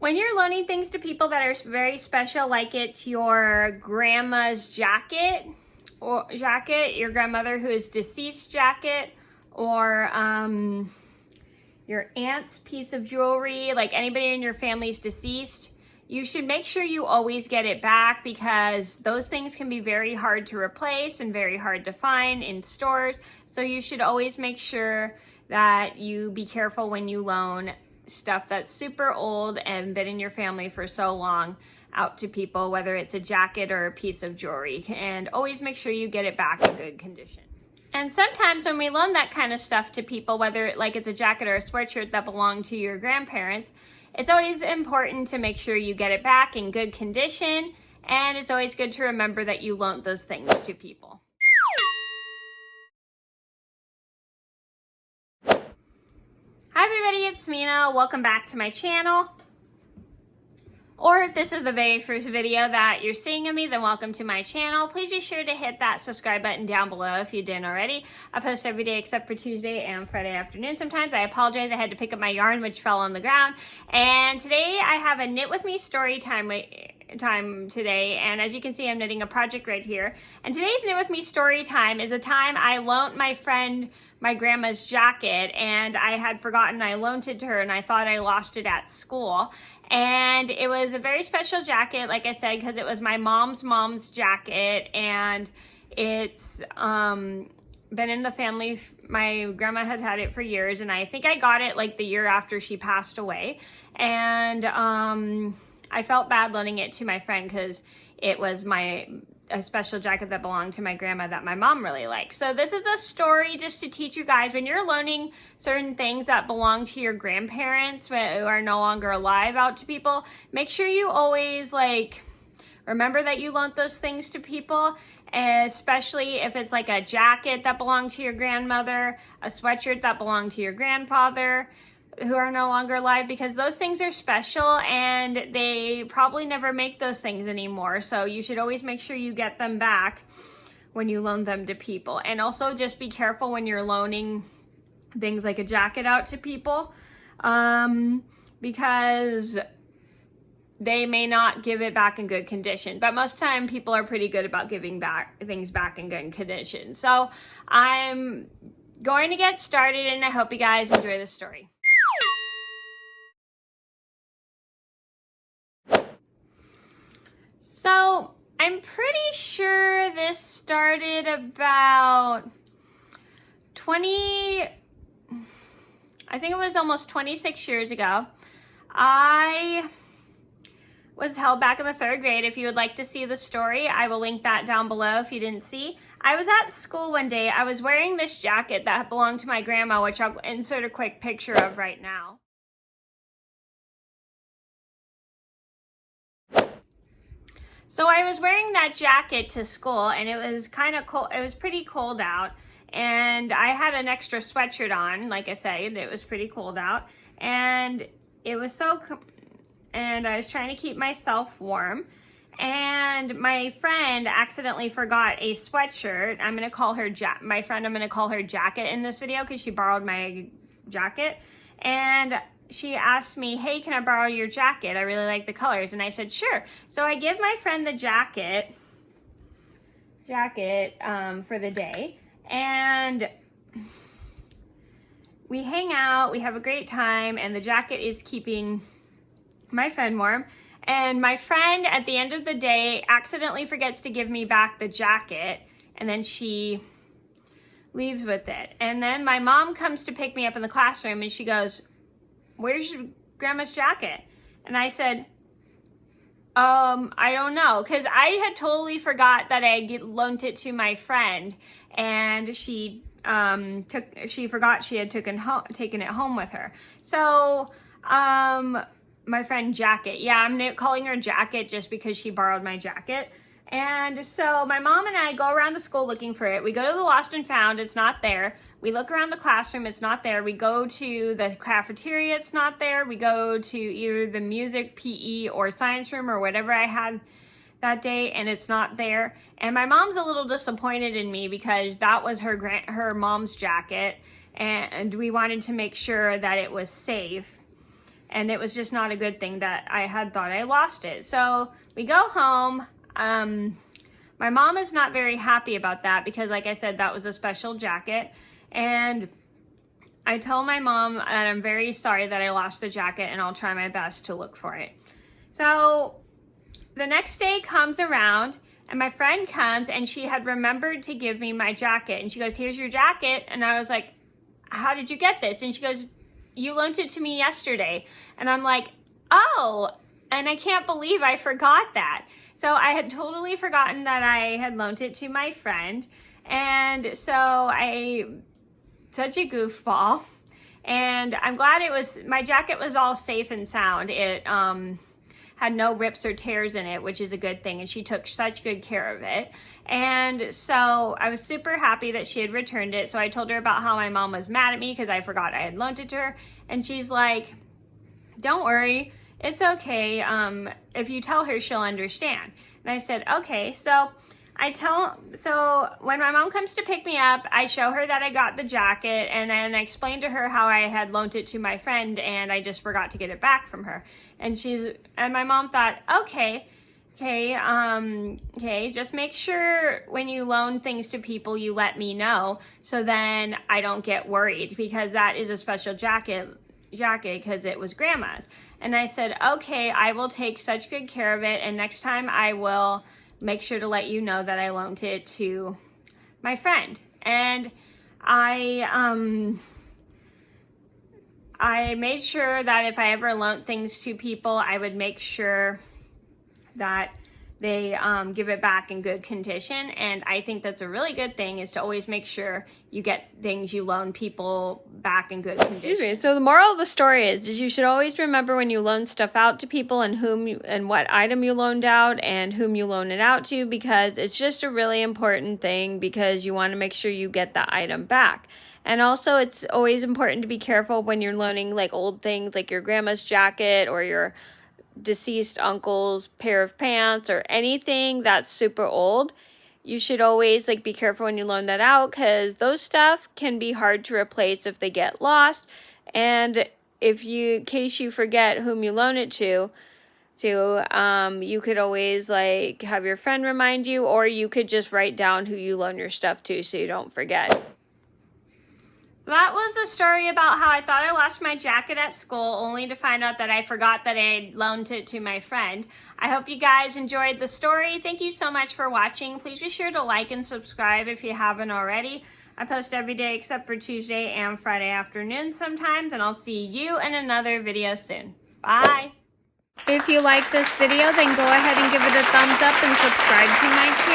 When you're loaning things to people that are very special, like it's your grandma's jacket, your grandmother who is deceased jacket, or your aunt's piece of jewelry, like anybody in your family's deceased, you should make sure you always get it back, because those things can be very hard to replace and very hard to find in stores. So you should always make sure that you be careful when you loan stuff that's super old and been in your family for so long out to people, whether it's a jacket or a piece of jewelry, and always make sure you get it back in good condition. And sometimes when we loan that kind of stuff to people, whether like it's a jacket or a sweatshirt that belonged to your grandparents, it's always important to make sure you get it back in good condition, and it's always good to remember that you loaned those things to people. Hi everybody, it's Mena. Welcome back to my channel. Or if this is the very first video that you're seeing of me, then welcome to my channel. Please be sure to hit that subscribe button down below if you didn't already. I post every day except for Tuesday and Friday afternoon sometimes. I apologize, I had to pick up my yarn which fell on the ground. And today I have a knit with me story time today, and as you can see I'm knitting a project right here. And today's knit with me story time is a time I loaned my friend my grandma's jacket, and I had forgotten I loaned it to her and I thought I lost it at school. And it was a very special jacket, like I said, because it was my mom's jacket, and it's been in the family. My grandma had had it for years, and I think I got it like the year after she passed away. And I felt bad loaning it to my friend because it was a special jacket that belonged to my grandma that my mom really liked. So this is a story just to teach you guys, when you're loaning certain things that belong to your grandparents who are no longer alive out to people, make sure you always remember that you loaned those things to people, especially if it's like a jacket that belonged to your grandmother, a sweatshirt that belonged to your grandfather who are no longer alive, because those things are special and they probably never make those things anymore. So you should always make sure you get them back when you loan them to people. And also just be careful when you're loaning things like a jacket out to people, because they may not give it back in good condition. But most of the time people are pretty good about giving things back in good condition. So I'm going to get started, and I hope you guys enjoy the story. So I'm pretty sure this started about I think it was almost 26 years ago. I was held back in the 3rd grade. If you would like to see the story, I will link that down below if you didn't see. I was at school one day. I was wearing this jacket that belonged to my grandma, which I'll insert a quick picture of right now. So I was wearing that jacket to school, and it was kind of cold. It was pretty cold out, and I had an extra sweatshirt on. Like I said, it was pretty cold out, and it was and I was trying to keep myself warm. And my friend accidentally forgot a sweatshirt. I'm gonna call her my friend. I'm gonna call her Jacket in this video because she borrowed my jacket, and she asked me, hey, can I borrow your jacket? I really like the colors. And I said, sure. So I give my friend the jacket for the day. And we hang out, we have a great time, and the jacket is keeping my friend warm. And my friend, at the end of the day, accidentally forgets to give me back the jacket, and then she leaves with it. And then my mom comes to pick me up in the classroom, and she goes, where's your grandma's jacket? And I said, I don't know, because I had totally forgot that I loaned it to my friend, and she forgot she had taken it home with her. So my friend Jacket, yeah, I'm calling her Jacket just because she borrowed my jacket. And so my mom and I go around the school looking for it. We go to the lost and found, it's not there. We look around the classroom, it's not there. We go to the cafeteria, it's not there. We go to either the music, PE, or science room, or whatever I had that day, and it's not there. And my mom's a little disappointed in me because that was her mom's jacket, and we wanted to make sure that it was safe. And it was just not a good thing that I had thought I lost it. So we go home. My mom is not very happy about that because, like I said, that was a special jacket. And I told my mom that I'm very sorry that I lost the jacket and I'll try my best to look for it. So the next day comes around and my friend comes and she had remembered to give me my jacket. And she goes, "Here's your jacket." And I was like, "How did you get this?" And she goes, "You loaned it to me yesterday." And I'm like, "Oh," and I can't believe I forgot that. So I had totally forgotten that I had loaned it to my friend. And so such a goofball. And I'm glad my jacket was all safe and sound. It had no rips or tears in it, which is a good thing. And she took such good care of it. And so I was super happy that she had returned it. So I told her about how my mom was mad at me because I forgot I had loaned it to her. And she's like, "Don't worry, it's okay. If you tell her, she'll understand." And I said, "Okay." So when my mom comes to pick me up, I show her that I got the jacket, and then I explained to her how I had loaned it to my friend and I just forgot to get it back from her. And my mom thought, okay, just make sure when you loan things to people, you let me know so then I don't get worried, because that is a special jacket because it was Grandma's. And I said, "Okay, I will take such good care of it, and next time I will make sure to let you know that I loaned it to my friend." And I made sure that if I ever loaned things to people, I would make sure that they give it back in good condition. And I think that's a really good thing, is to always make sure you get things you loan people back in good condition. So the moral of the story is you should always remember when you loan stuff out to people and what item you loaned out and whom you loan it out to, because it's just a really important thing, because you want to make sure you get the item back. And also, it's always important to be careful when you're loaning like old things, like your grandma's jacket or your deceased uncle's pair of pants or anything that's super old. You should always be careful when you loan that out, because those stuff can be hard to replace if they get lost. And in case you forget whom you loan it to, you could always have your friend remind you, or you could just write down who you loan your stuff to so you don't forget. That was the story about how I thought I lost my jacket at school, only to find out that I forgot that I had loaned it to my friend. I hope you guys enjoyed the story. Thank you so much for watching. Please be sure to like and subscribe if you haven't already. I post every day except for Tuesday and Friday afternoons sometimes, and I'll see you in another video soon. Bye! If you like this video, then go ahead and give it a thumbs up and subscribe to my channel.